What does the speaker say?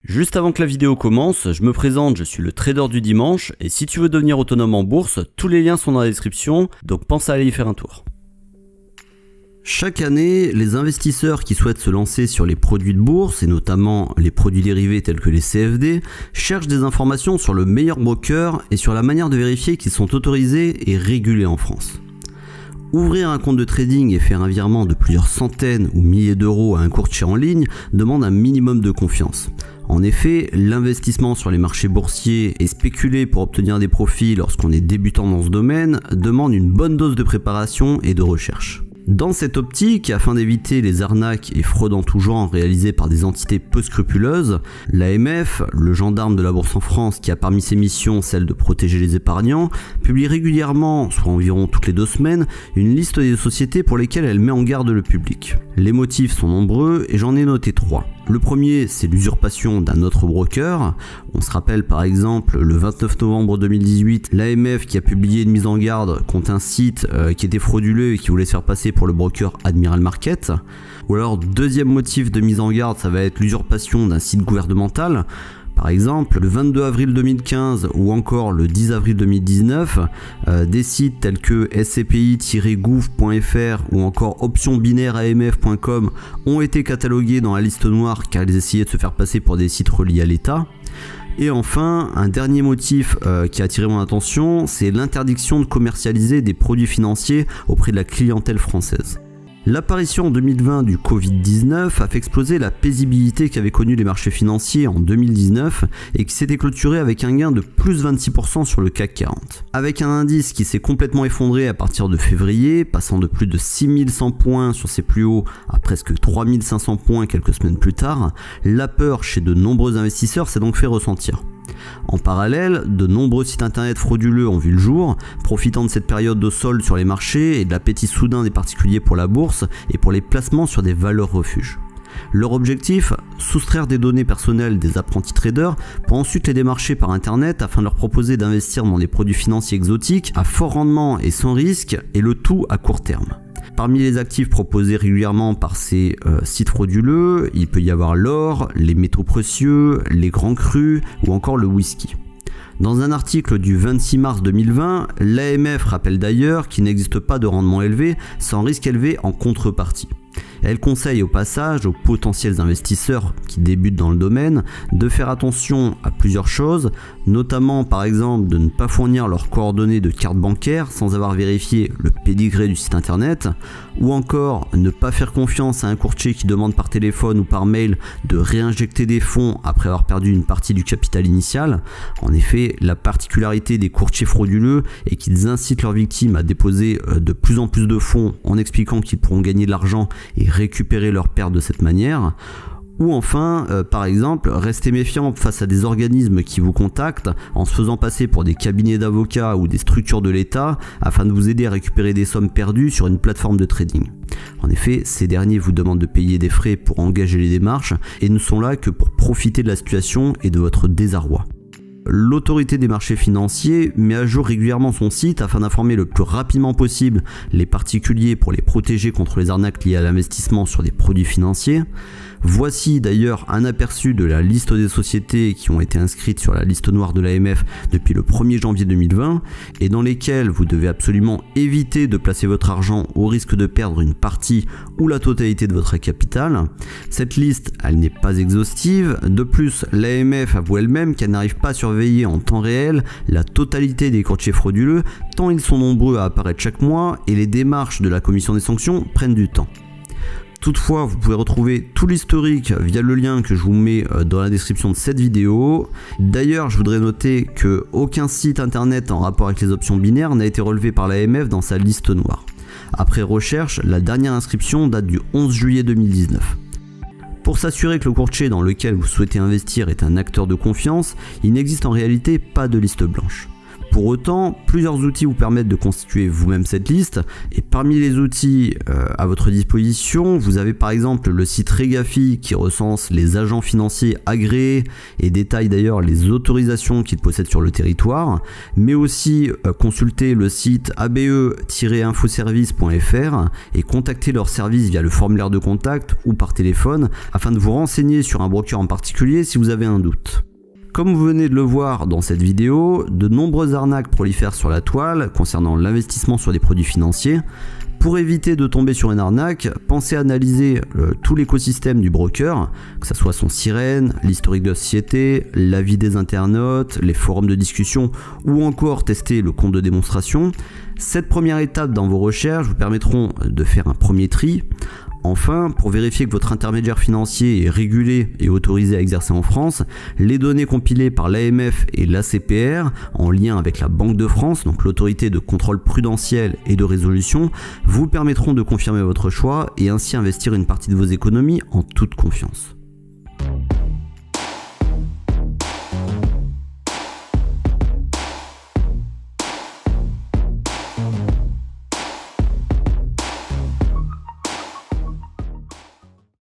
Juste avant que la vidéo commence, je me présente, je suis le trader du dimanche et si tu veux devenir autonome en bourse, tous les liens sont dans la description, donc pense à aller y faire un tour. Chaque année, les investisseurs qui souhaitent se lancer sur les produits de bourse et notamment les produits dérivés tels que les CFD cherchent des informations sur le meilleur broker et sur la manière de vérifier qu'ils sont autorisés et régulés en France. Ouvrir un compte de trading et faire un virement de plusieurs centaines ou milliers d'euros à un courtier en ligne demande un minimum de confiance. En effet, l'investissement sur les marchés boursiers et spéculer pour obtenir des profits lorsqu'on est débutant dans ce domaine demande une bonne dose de préparation et de recherche. Dans cette optique, afin d'éviter les arnaques et fraudes en tout genre réalisées par des entités peu scrupuleuses, l'AMF, le gendarme de la bourse en France qui a parmi ses missions celle de protéger les épargnants, publie régulièrement, soit environ toutes les 2 semaines, une liste des sociétés pour lesquelles elle met en garde le public. Les motifs sont nombreux et j'en ai noté 3. Le premier, c'est l'usurpation d'un autre broker. On se rappelle par exemple le 29 novembre 2018, l'AMF qui a publié une mise en garde contre un site qui était frauduleux et qui voulait se faire passer pour le broker Admiral Market. Ou alors deuxième motif de mise en garde, ça va être l'usurpation d'un site gouvernemental. Par exemple, le 22 avril 2015 ou encore le 10 avril 2019, des sites tels que sci-gouv.fr ou encore optionbinaire-amf.com ont été catalogués dans la liste noire car ils essayaient de se faire passer pour des sites reliés à l'État. Et enfin, un dernier motif qui a attiré mon attention, c'est l'interdiction de commercialiser des produits financiers auprès de la clientèle française. L'apparition en 2020 du Covid-19 a fait exploser la paisibilité qu'avaient connue les marchés financiers en 2019 et qui s'était clôturé avec un gain de plus 26% sur le CAC 40. Avec un indice qui s'est complètement effondré à partir de février, passant de plus de 6100 points sur ses plus hauts à presque 3500 points quelques semaines plus tard, la peur chez de nombreux investisseurs s'est donc fait ressentir. En parallèle, de nombreux sites internet frauduleux ont vu le jour, profitant de cette période de solde sur les marchés et de l'appétit soudain des particuliers pour la bourse et pour les placements sur des valeurs refuges. Leur objectif, soustraire des données personnelles des apprentis traders pour ensuite les démarcher par internet afin de leur proposer d'investir dans des produits financiers exotiques à fort rendement et sans risque et le tout à court terme. Parmi les actifs proposés régulièrement par ces sites frauduleux, il peut y avoir l'or, les métaux précieux, les grands crus ou encore le whisky. Dans un article du 26 mars 2020, l'AMF rappelle d'ailleurs qu'il n'existe pas de rendement élevé sans risque élevé en contrepartie. Elle conseille au passage aux potentiels investisseurs qui débutent dans le domaine de faire attention à plusieurs choses, notamment par exemple de ne pas fournir leurs coordonnées de carte bancaire sans avoir vérifié le pédigré du site internet, ou encore ne pas faire confiance à un courtier qui demande par téléphone ou par mail de réinjecter des fonds après avoir perdu une partie du capital initial. En effet, la particularité des courtiers frauduleux est qu'ils incitent leurs victimes à déposer de plus en plus de fonds en expliquant qu'ils pourront gagner de l'argent et récupérer leurs pertes de cette manière. Ou enfin, par exemple, restez méfiant face à des organismes qui vous contactent en se faisant passer pour des cabinets d'avocats ou des structures de l'État afin de vous aider à récupérer des sommes perdues sur une plateforme de trading. En effet, ces derniers vous demandent de payer des frais pour engager les démarches et ne sont là que pour profiter de la situation et de votre désarroi. L'autorité des marchés financiers met à jour régulièrement son site afin d'informer le plus rapidement possible les particuliers pour les protéger contre les arnaques liées à l'investissement sur des produits financiers. Voici d'ailleurs un aperçu de la liste des sociétés qui ont été inscrites sur la liste noire de l'AMF depuis le 1er janvier 2020 et dans lesquelles vous devez absolument éviter de placer votre argent au risque de perdre une partie ou la totalité de votre capital. Cette liste, elle n'est pas exhaustive. De plus, l'AMF avoue elle-même qu'elle n'arrive pas à surveiller en temps réel la totalité des courtiers frauduleux tant ils sont nombreux à apparaître chaque mois et les démarches de la commission des sanctions prennent du temps. Toutefois, vous pouvez retrouver tout l'historique via le lien que je vous mets dans la description de cette vidéo. D'ailleurs, je voudrais noter qu'aucun site internet en rapport avec les options binaires n'a été relevé par l'AMF dans sa liste noire. Après recherche, la dernière inscription date du 11 juillet 2019. Pour s'assurer que le courtier dans lequel vous souhaitez investir est un acteur de confiance, il n'existe en réalité pas de liste blanche. Pour autant, plusieurs outils vous permettent de constituer vous-même cette liste, et parmi les outils à votre disposition, vous avez par exemple le site Regafi qui recense les agents financiers agréés et détaille d'ailleurs les autorisations qu'ils possèdent sur le territoire, mais aussi consulter le site abe-infoservice.fr et contacter leur service via le formulaire de contact ou par téléphone afin de vous renseigner sur un broker en particulier si vous avez un doute. Comme vous venez de le voir dans cette vidéo, de nombreuses arnaques prolifèrent sur la toile concernant l'investissement sur des produits financiers. Pour éviter de tomber sur une arnaque, pensez à analyser tout l'écosystème du broker, que ce soit son sirène, l'historique de la société, l'avis des internautes, les forums de discussion ou encore tester le compte de démonstration. Cette première étape dans vos recherches vous permettront de faire un premier tri. Enfin, pour vérifier que votre intermédiaire financier est régulé et autorisé à exercer en France, les données compilées par l'AMF et l'ACPR en lien avec la Banque de France, donc l'autorité de contrôle prudentiel et de résolution, vous permettront de confirmer votre choix et ainsi investir une partie de vos économies en toute confiance.